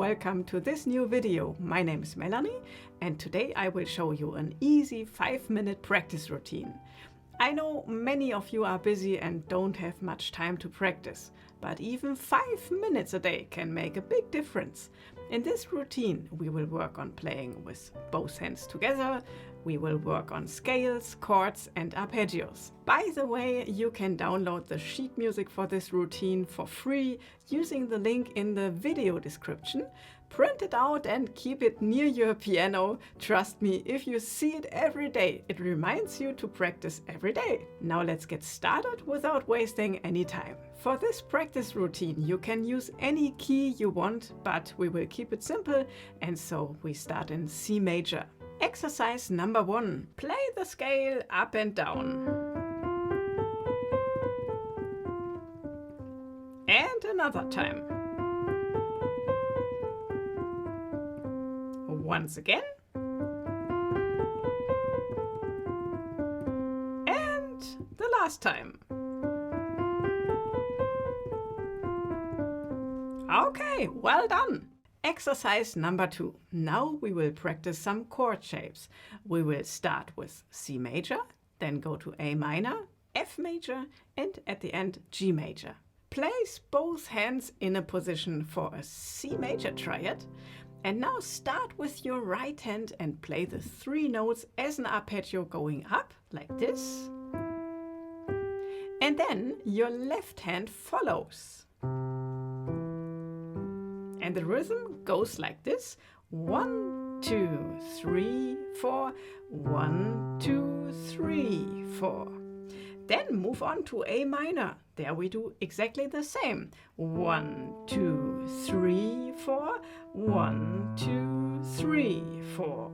welcome to this new video. My name is Melanie and today I will show you an easy 5-minute practice routine. I know many of you are busy and don't have much time to practice, but even 5 minutes a day can make a big difference. In this routine, we will work on playing with both hands together. We will work on scales, chords and arpeggios. By the way, you can download the sheet music for this routine for free using the link in the video description. Print it out and keep it near your piano. Trust me, if you see it every day, it reminds you to practice every day. Now let's get started without wasting any time. For this practice routine, you can use any key you want, but we will keep it simple, and so we start in C major. Exercise number 1. Play the scale up and down. And another time. Once again. And the last time. Okay, well done. Exercise number 2. Now we will practice some chord shapes. We will start with C major, then go to A minor, F major, and at the end G major. Place both hands in a position for a C major triad. And now start with your right hand and play the 3 notes as an arpeggio going up, like this. And then your left hand follows. And the rhythm goes like this. 1, 2, 3, 4. 1, 2, 3, 4. Then move on to A minor. There we do exactly the same. 1, 2, 3, 4. 1, 2, 3, 4.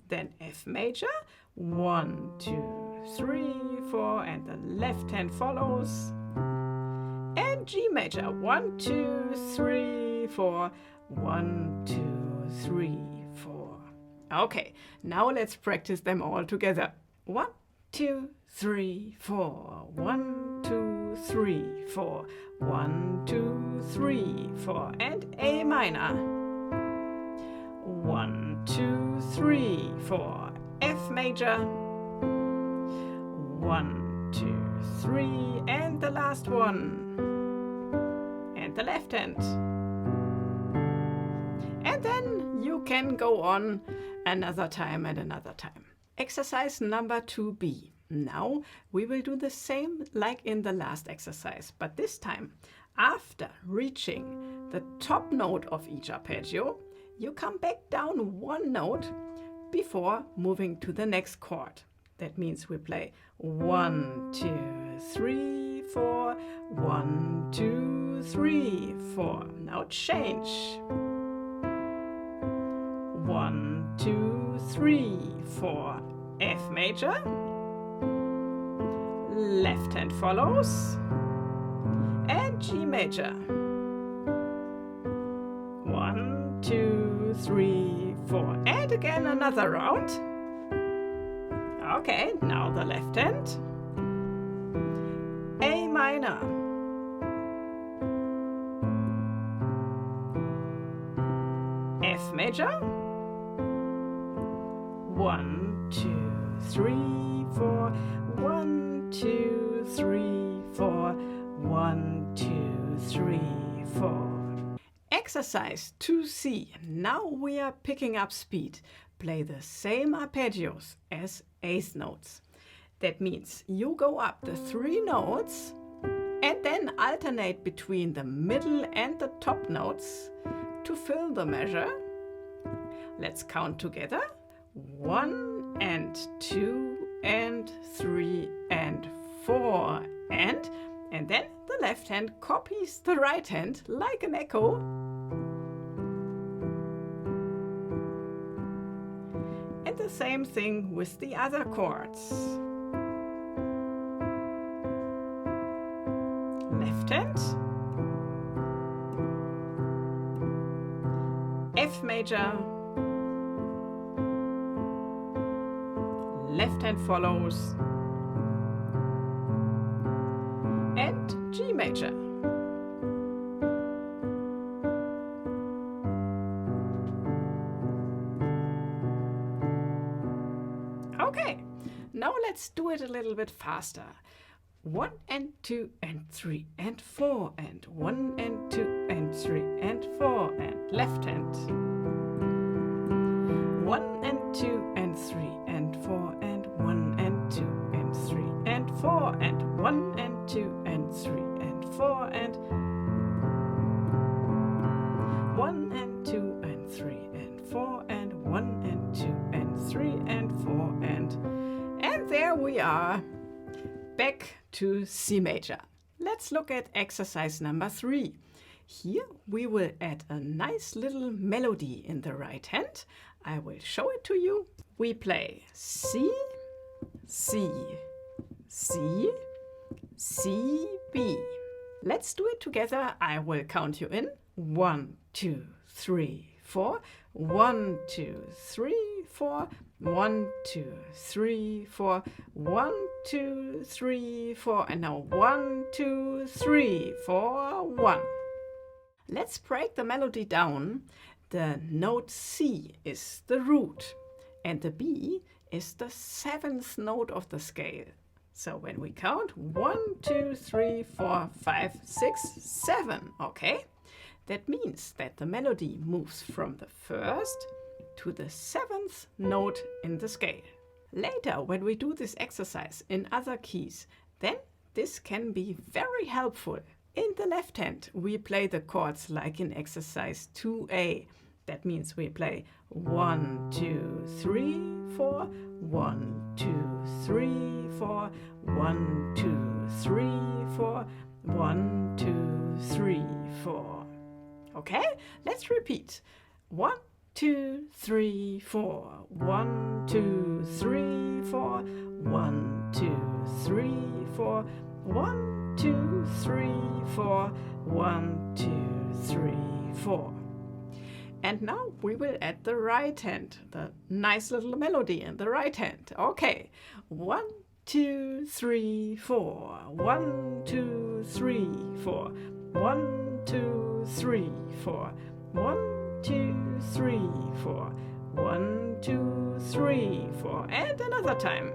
Then F major. 1, 2, 3, 4. And the left hand follows. And G major. 1, 2, 3, 4. 1, 2, 3, 4. Okay, now let's practice them all together. 1, 2, 3, 4. 1, 2, 3, 4. 1, 2, 3, 4. And A minor. 1, 2, 3, 4. F major. 1, 2, 3. And the last one. And the left hand. And then you can go on another time and another time. Exercise number 2B. Now we will do the same like in the last exercise, but this time after reaching the top note of each arpeggio, you come back down 1 note before moving to the next chord. That means we play 1, 2, 3, 4. 1, 2, 3, 4. Now change. 1, 2, 3, 4. F major. Left hand follows. And G major. 1, 2, 3, 4. And again another round. Okay, now the left hand. A minor. F major. 1, 2, 3, 4. 1, 2, 3, 4. 1, 2, 3, 4. Exercise 2C. Now we are picking up speed. Play the same arpeggios as eighth notes. That means you go up the 3 notes and then alternate between the middle and the top notes to fill the measure. Let's count together. 1 and 2 and 3 and 4 and then the left hand copies the right hand like an echo. And the same thing with the other chords. Left hand. F major. Left hand follows. And G major. Okay, now let's do it a little bit faster. 1 and 2 and 3 and 4 and 1 and 2 and 3 and 4 and left hand. 1 and 2 and 3 and 4 and 1 and 2 and 3 and 4 and 1 and 2 and 3 and 4 and 1 and 2 and 3 and 4 and 1 and 2 and 3 and 4 and there we are. Back to C major. Let's look at exercise number 3. Here we will add a nice little melody in the right hand. I will show it to you. We play C, C, C, C, B. Let's do it together. I will count you in. 1, 2, 3, 4. 1, 2, 3, 4. 1, 2, 3, 4. 1, 2, 3, 4. And now 1, 2, 3, 4, 1. Let's break the melody down. The note C is the root and the B is the 7th note of the scale. So when we count 1, 2, 3, 4, 5, 6, 7, okay? That means that the melody moves from the 1st to the 7th note in the scale. Later, when we do this exercise in other keys, then this can be very helpful. In the left hand, we play the chords like in exercise 2A. That means we play 1, 2, 3, 4, 1, 2, 3, 4, 1, 2, 3, 4, 1, 2, 3, 4. Okay, let's repeat. 1, 2, 3, 4. 1, 2, 3, 4. 1, 2, 3, 4. 1, 2, 3, 4. 1, 2, 3, 4. And now we will add the right hand, the nice little melody in the right hand. Okay, 1, 2, 3, 4. 1, 2, 3, 4. 1, 2, 3, 4. 1, 2, 3, 4. 1, 2, 3, 4. And another time.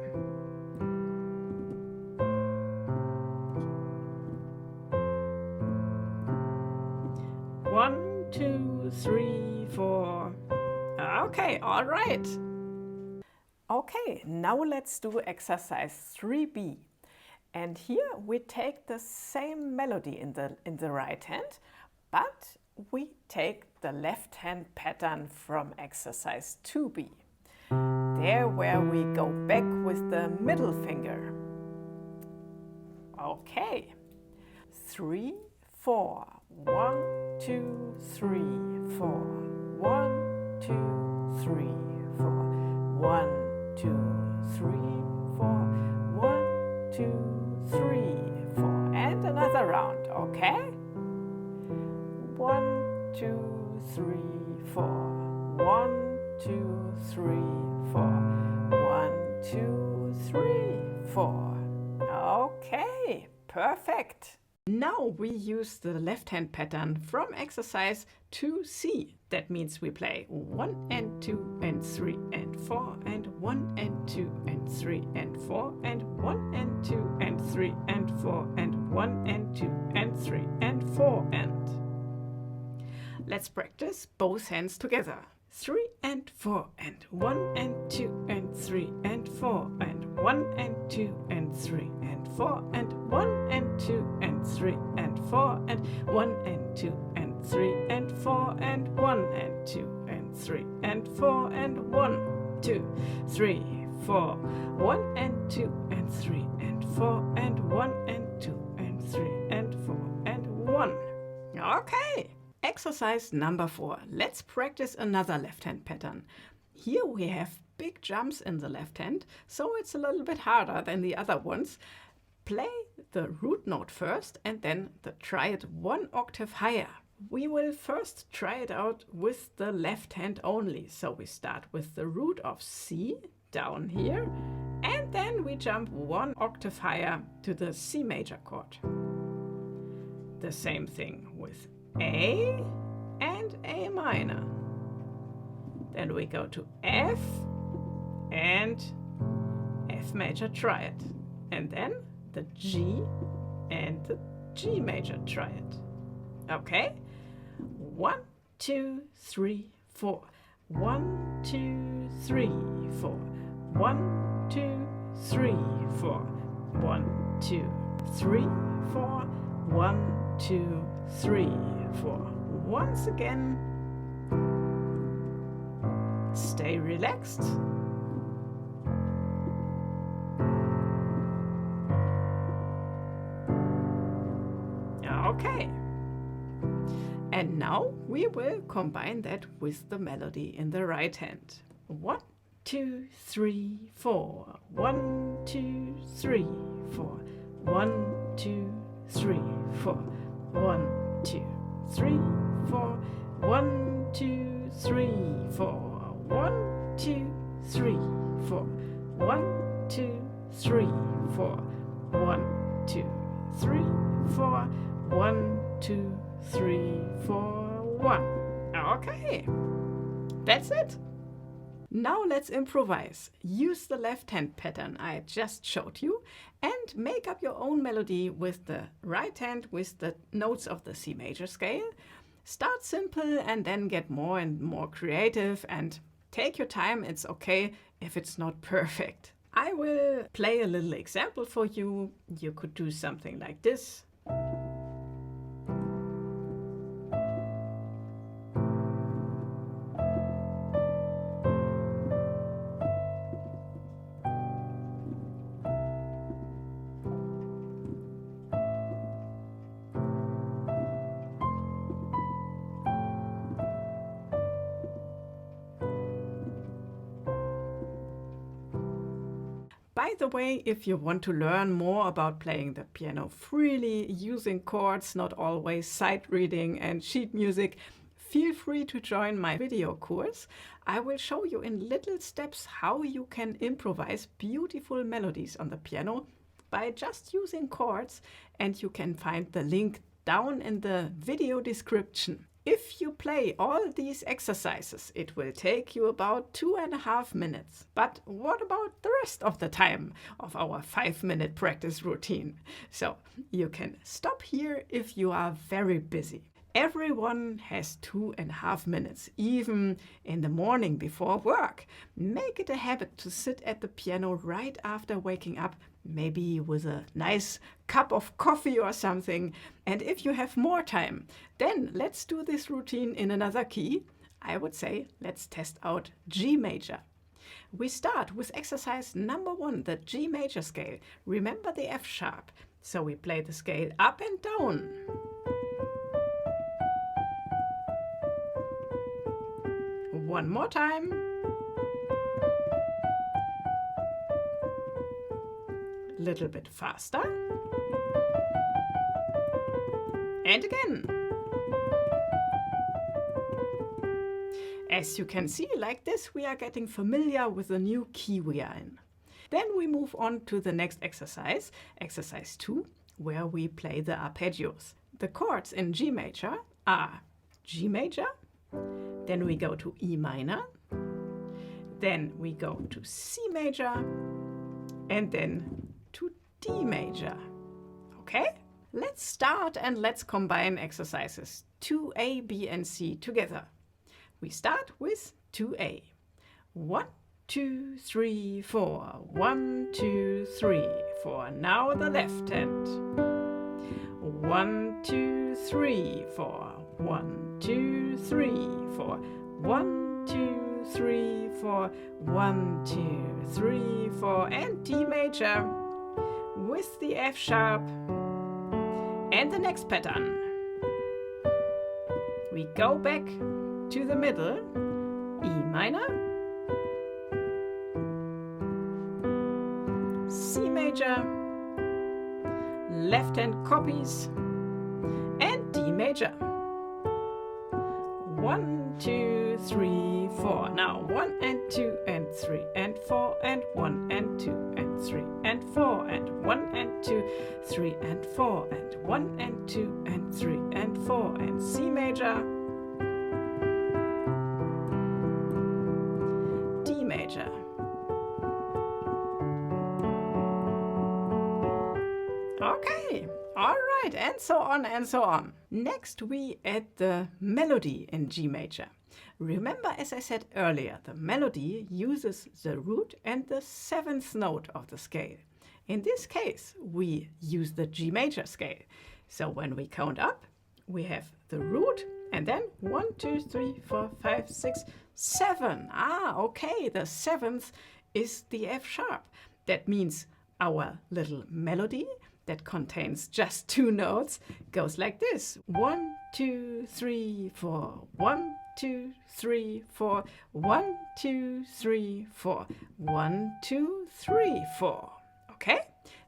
One, 2, 3, 4. Okay, all right. Okay, now let's do exercise 3B. And here we take the same melody in the right hand, but we take the left hand pattern from exercise 2B. There where we go back with the middle finger. Okay. 3, 4. 1, 2, 3, 4. 1, 2, 3, 4. 1, 2, 3, 4. 1, 2, 3, 4. And another round, okay? 1, 2, 3, 4. 1, 2, 3, 4. 1, 2, 3, 4. Okay, perfect. Now we use the left hand pattern from exercise 2C. That means we play 1 and 2 and 3 and 4 and 1 and 2 and 3 and 4 and 1 and 2 and 3 and 4 and 1 and 2 and 3 and 4 and. Let's practice both hands together. 3 and 4 and 1 and 2 and 3 and 4 and 1 and 2 and 3 and 4 and 1 and 2 and 3 and 4 and 1 and 2 and 3 and 4 and 1 and 2 and 3 and 4 and 1, 2, 3, 4. 1 and 2 and 3 and 4 and 1 and 2 and 3 and 4 and 1. Okay. Exercise number 4. Let's practice another left hand pattern. Here we have big jumps in the left hand, so it's a little bit harder than the other ones. Play the root note first and then try it 1 octave higher. We will first try it out with the left hand only. So we start with the root of C down here and then we jump 1 octave higher to the C major chord. The same thing with A and A minor. Then we go to F and F major triad, and then the G and the G major triad. Okay? 1, 2, 3, 4. 1, 2, 3, 4. 1, 2, 3, 4. 1, 2, 3, 4. 1, 2, 3, 4. Once again. Stay relaxed. Okay. And now we will combine that with the melody in the right hand. 1, 2, 3, 4. 1, 2, 3, 4. 1, 2, 3, 4. 1, 2, 3, 4. 1, 2, 3, 4. 1, 2, 3, 4. 1, 2, 3, 4. 1, 2, 3, 4. 1, 2, 3, 4, 1. Okay, that's it. Now let's improvise. Use the left hand pattern I just showed you and make up your own melody with the right hand with the notes of the C major scale. Start simple and then get more and more creative, and take your time. It's okay if it's not perfect. I will play a little example for you. You could do something like this. By the way, if you want to learn more about playing the piano freely, using chords, not always sight reading and sheet music, feel free to join my video course. I will show you in little steps how you can improvise beautiful melodies on the piano by just using chords, and you can find the link down in the video description. If you play all these exercises, it will take you about 2.5 minutes. But what about the rest of the time of our 5-minute practice routine? So you can stop here if you are very busy. Everyone has 2.5 minutes, even in the morning before work. Make it a habit to sit at the piano right after waking up, maybe with a nice cup of coffee or something. And if you have more time, then let's do this routine in another key. I would say let's test out G major. We start with exercise number 1, the G major scale. Remember the F sharp. So we play the scale up and down. One more time. Little bit faster. And again. As you can see, like this, we are getting familiar with the new key we are in. Then we move on to the next exercise, exercise 2, where we play the arpeggios. The chords in G major are G major, then we go to E minor, then we go to C major, and then to D major. Okay? Let's start and let's combine exercises 2A, B, and C together. We start with 2A. 1, 2, 3, 4. 1, 2, 3, 4. Now the left hand. 1, 2, 3, 4. 1, 2, 3, 4. 1, 2, 3, 4. 1, 2, 3, 4. And D major with the F sharp. And the next pattern. We go back to the middle, E minor, C major, left hand copies, and D major. 1, 2, 3, 4. Now 1 and 2 and 3 and 4 and 1 and 2 and 3 and 4 and 1 and 2, 3 and 4 and 1 and 2 and 3 and 4 and C major, D major. Okay, all right, and so on and so on. Next we add the melody in G major. Remember, as I said earlier, the melody uses the root and the seventh note of the scale. In this case, we use the G major scale. So when we count up, we have the root and then 1, 2, 3, 4, 5, 6, 7. Ah, okay, the seventh is the F sharp. That means our little melody that contains just 2 notes goes like this. 1, 2, 3, 4. 1, 2, 3, 4. 1, 2, 3, 4. 1, 2, 3, 4. Okay?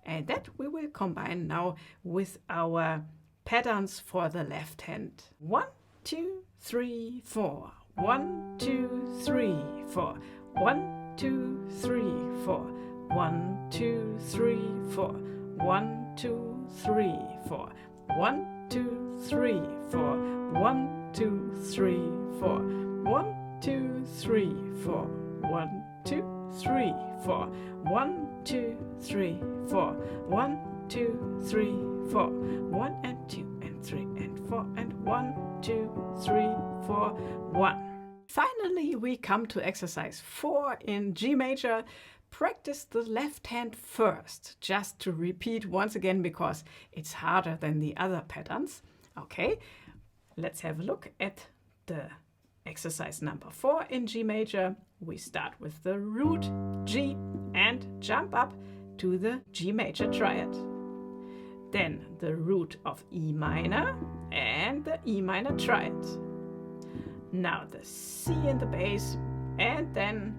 And that we will combine now with our patterns for the left hand. 1, 2, 3, 4. 1, 2, 3, 4. 1, 2, 3, 4. 1, 2, 3, 4. 1, 2, 3, 4. 1, 2, 3, 4. 1, 2, 3, 4. 1, 2, 3, 4. 1, 2, 3, 4. 1, 2, 3, 4. 1, 2, 3, 4. 1 and 2 and 3 and 4 and 1, 2, 3, 4, 1. Finally, we come to exercise 4 in G major. Practice the left hand first, just to repeat once again because it's harder than the other patterns. Okay, let's have a look at the exercise number 4 in G major. We start with the root G and jump up to the G major triad. Then the root of E minor and the E minor triad. Now the C in the bass and then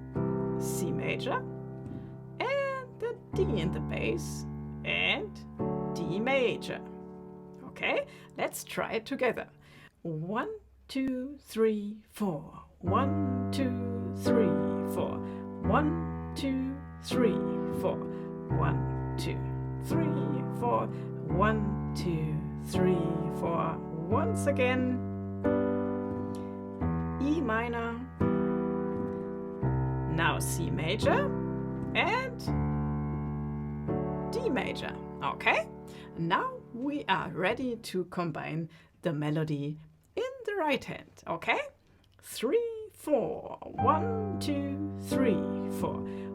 C major and the D in the bass and D major. Okay, let's try it together. 1, 2, 3, 4. 1, 2, 3, 4. 1, 2, 3, 4. 1, 2, 3, 4. 1, 2, 3, 4. Once again. E minor. Now C major and D major. Okay, now we are ready to combine the melody in the right hand. Okay, 3, 4. 1, 2, 3, 4.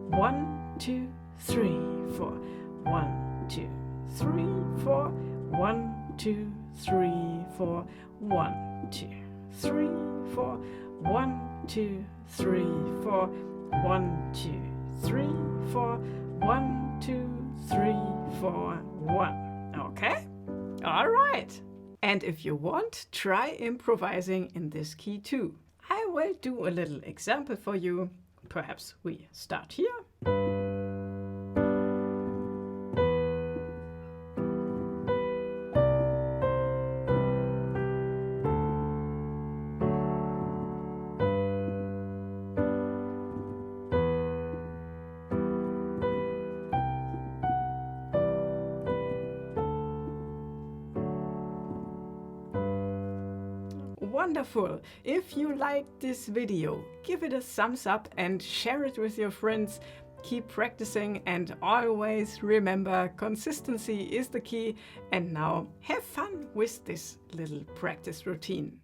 1, 2, 3, 4. 1, 2, 3, 4. 1, 2, 3, 4. 1, 2, 3, 4. 1, 2, 3, 4. 1, 2, 3, 4. 1, 2, 3, 4. 1. Okay? All right. And if you want, try improvising in this key too. I will do a little example for you. Perhaps we start here. Wonderful! If you liked this video, give it a thumbs up and share it with your friends. Keep practicing and always remember, consistency is the key. And now have fun with this little practice routine.